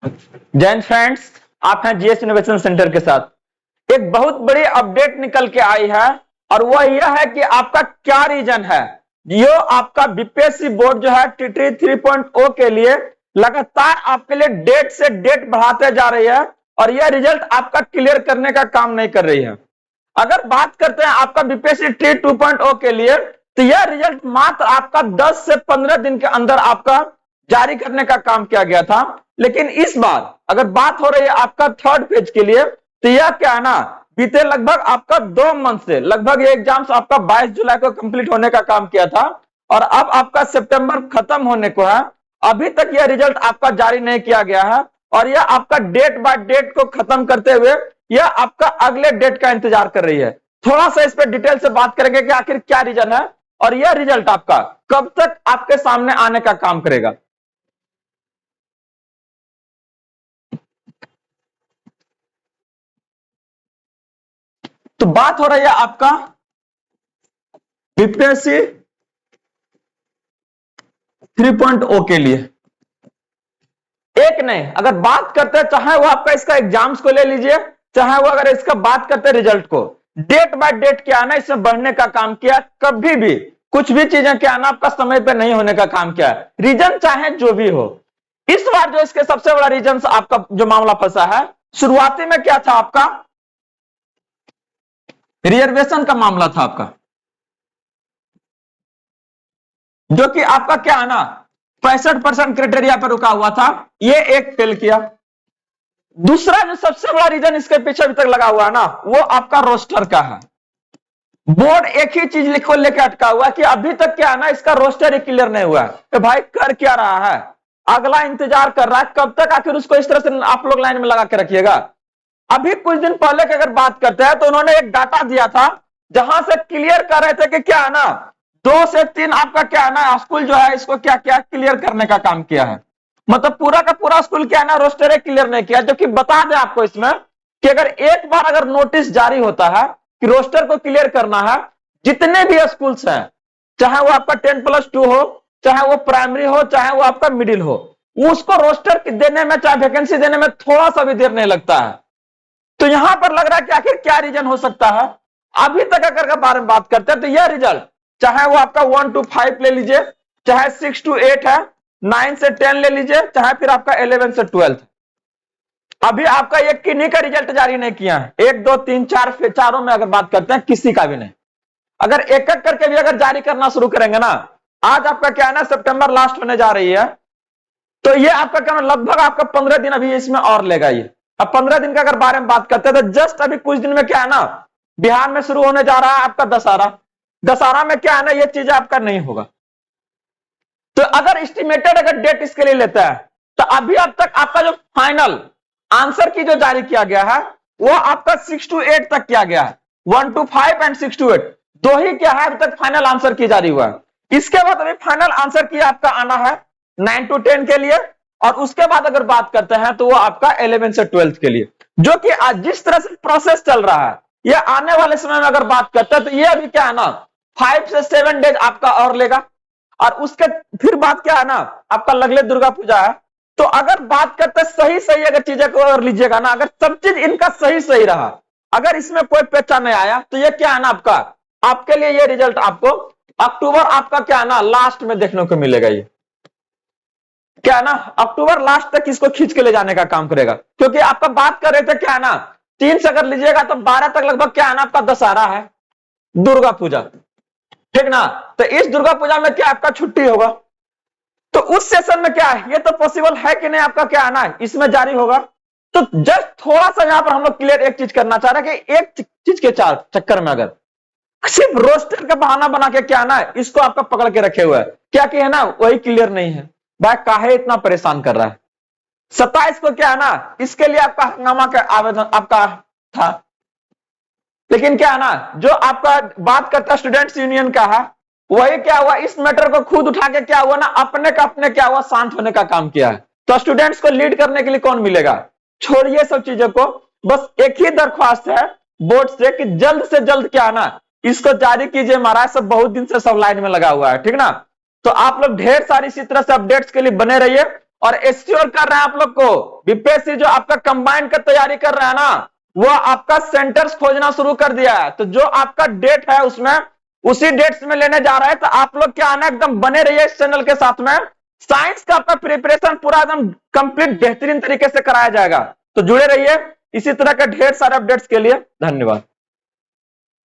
Jain friends, आप हैं GS innovation centre के साथ। एक बहुत बड़ी अपडेट निकल के आई है और वह यह है कि आपका क्या रीजन है। जो आपका बीपीएससी बोर्ड जो है टीटी 3.0 के लिए लगातार आपके लिए डेट से डेट बढ़ाते जा रही है और यह रिजल्ट आपका क्लियर करने का काम नहीं कर रही है। अगर बात करते हैं आपका बीपीएससी टी 2.0 के लिए, तो यह रिजल्ट मात्र आपका 10 से 15 दिन के अंदर आपका जारी करने का काम किया गया था। लेकिन इस बार अगर बात हो रही है आपका थर्ड फेज के लिए, तो यह क्या है ना, बीते लगभग आपका 2 मंथ से लगभग ये एग्जाम्स आपका 22 जुलाई को कंप्लीट होने का काम किया था और अब आपका सितंबर खत्म होने को है। अभी तक यह रिजल्ट आपका जारी नहीं किया गया है और यह आपका डेट बाय डेट को खत्म करते हुए यह आपका अगले डेट का इंतजार कर रही है। थोड़ा सा इस पर डिटेल से बात करेंगे कि आखिर क्या रीजन है और यह रिजल्ट आपका कब तक आपके सामने आने का काम करेगा। तो बात हो रही है आपका बीपीएससी 3.0 के लिए। एक नहीं, अगर बात करते हैं चाहे वो आपका इसका एग्जाम्स को ले लीजिए, चाहे वो अगर इसका बात करते हैं रिजल्ट को, डेट बाय डेट क्या आना इसमें बढ़ने का काम किया। कभी भी कुछ भी चीजें क्या आना आपका समय पे नहीं होने का काम किया। रीजन चाहे जो भी हो, इस बार जो इसके सबसे बड़ा रीजन आपका जो मामला फंसा है, शुरुआती में क्या था आपका रिजर्वेशन का मामला था आपका, जो कि आपका क्या है ना 65% क्राइटेरिया पर रुका हुआ था। ये एक फेल किया। दूसरा जो सबसे बड़ा रीजन इसके पीछे अभी तक लगा हुआ है ना, वो आपका रोस्टर का है। बोर्ड एक ही चीज को लेकर अटका हुआ है कि अभी तक क्या है ना इसका रोस्टर ही क्लियर नहीं हुआ है। तो भाई कर क्या रहा है, अगला इंतजार कर रहा है कब तक आखिर उसको इस तरह से आप लोग लाइन में लगा के रखिएगा। अभी कुछ दिन पहले की अगर बात करते हैं तो उन्होंने एक डाटा दिया था जहां से क्लियर कर रहे थे कि क्या है ना 2 से 3 आपका क्या है ना स्कूल जो है इसको क्या क्या क्लियर करने का काम किया है। मतलब पूरा का पूरा स्कूल क्या है ना रोस्टर क्लियर नहीं किया। जो कि बता दें आपको इसमें कि अगर एक बार अगर नोटिस जारी होता है कि रोस्टर को क्लियर करना है, जितने भी स्कूल्स हैं, चाहे वो आपका 10+2 हो, चाहे वो प्राइमरी हो, चाहे वो आपका मिडिल हो, उसको रोस्टर देने में चाहे वैकेंसी देने में थोड़ा सा भी देर नहीं लगता है। तो यहां पर लग रहा है कि आखिर क्या रीजन हो सकता है। अभी तक अगर बारे में बात करते हैं तो यह रिजल्ट चाहे वो आपका 1 to 5 ले लीजिए, चाहे 6 to 8 है, 9 से 10 ले लीजिए, चाहे फिर आपका 11 से 12, अभी आपका एक किन्हीं का रिजल्ट जारी नहीं किया है। 1 2 3 4 फिर चारों में अगर बात करते हैं किसी का भी नहीं। अगर एक एक करके भी अगर जारी करना शुरू करेंगे ना, आज आपका क्या है ना सितंबर लास्ट होने जा रही है, तो ये आपका क्या लगभग आपका 15 दिन अभी इसमें और लेगा। ये अब 15 दिन का अगर बारे में बात करते हैं तो जस्ट अभी कुछ दिन में क्या है ना बिहार में शुरू होने जा रहा है आपका दशहरा। दशहरा में क्या है ना ये चीजें आपका नहीं होगा। तो अगर एस्टिमेटेड अगर डेट इसके लिए लेता है तो अभी अब तक आपका जो फाइनल आंसर की जो जारी किया गया है वो आपका 6 to 8 तक किया गया है। 1 to 5 एंड 6 to 8 दो ही क्या है अभी तक फाइनल आंसर की जारी हुआ है। इसके बाद अभी फाइनल आंसर की आपका आना है 9 to 10 के लिए और उसके बाद अगर बात करते हैं तो वो आपका 11 से 12 के लिए। जो कि आज जिस तरह से प्रोसेस चल रहा है ये आने वाले समय में अगर बात करते हैं तो ये अभी क्या है ना 5 से 7 डेज आपका और लेगा। और उसके फिर बात क्या है ना आपका लगले दुर्गा पूजा है। तो अगर बात करते सही सही अगर चीजें को अगर लीजिएगा ना, अगर सब चीज इनका सही सही रहा, अगर इसमें कोई पेचा नहीं आया तो ये क्या है ना आपका आपके लिए ये रिजल्ट आपको अक्टूबर आपका क्या है ना लास्ट में देखने को मिलेगा। ये क्या है ना अक्टूबर लास्ट तक इसको खींच के ले जाने का काम करेगा। क्योंकि आपका बात कर रहे थे क्या है ना 3 से अगर लीजिएगा तो 12 तक लगभग क्या है ना आपका दशहरा है, दुर्गा पूजा, ठीक ना। तो इस दुर्गा पूजा में क्या आपका छुट्टी होगा, तो उस सेशन में क्या है ये तो पॉसिबल है कि नहीं आपका क्या आना है इसमें जारी होगा। तो जस्ट थोड़ा सा यहां पर हम लोग क्लियर एक चीज करना चाह रहे हैं कि एक चीज के चक्कर में अगर सिर्फ रोस्टर का बहाना बना के क्या ना है इसको आपका पकड़ के रखे हुए है, क्या कि है ना वही क्लियर नहीं है। भाई काहे इतना परेशान कर रहा है। 27 को क्या है ना इसके लिए आपका हंगामा का आवेदन आपका था। लेकिन क्या है ना जो आपका बात करता स्टूडेंट्स यूनियन का है वही क्या हुआ इस मैटर को खुद उठा के क्या हुआ ना अपने का अपने क्या हुआ शांत होने का काम किया है। तो स्टूडेंट्स को लीड करने के लिए कौन मिलेगा, छोड़िए सब चीजों को। बस एक ही दरख्वास्त है बोर्ड से कि जल्द से जल्द क्या है ना इसको जारी कीजिए। महाराज सब बहुत दिन से सब लाइन में लगा हुआ है, ठीक ना। तो आप लोग ढेर सारी इसी तरह से अपडेट्स के लिए बने रहिए और एश्योर कर रहे हैं आप लोग को बीपीएससी जो आपका कंबाइंड का तैयारी कर रहा है ना, वो आपका सेंटर्स खोजना शुरू कर दिया है। तो जो आपका डेट है उसमें उसी डेट्स में लेने जा रहा है। तो आप लोग क्या आना एकदम बने रहिए इस चैनल के साथ में। साइंस का आपका प्रिपरेशन पूरा एकदम कंप्लीट बेहतरीन तरीके से कराया जाएगा। तो जुड़े रहिए इसी तरह के ढेर सारे अपडेट्स के लिए। धन्यवाद।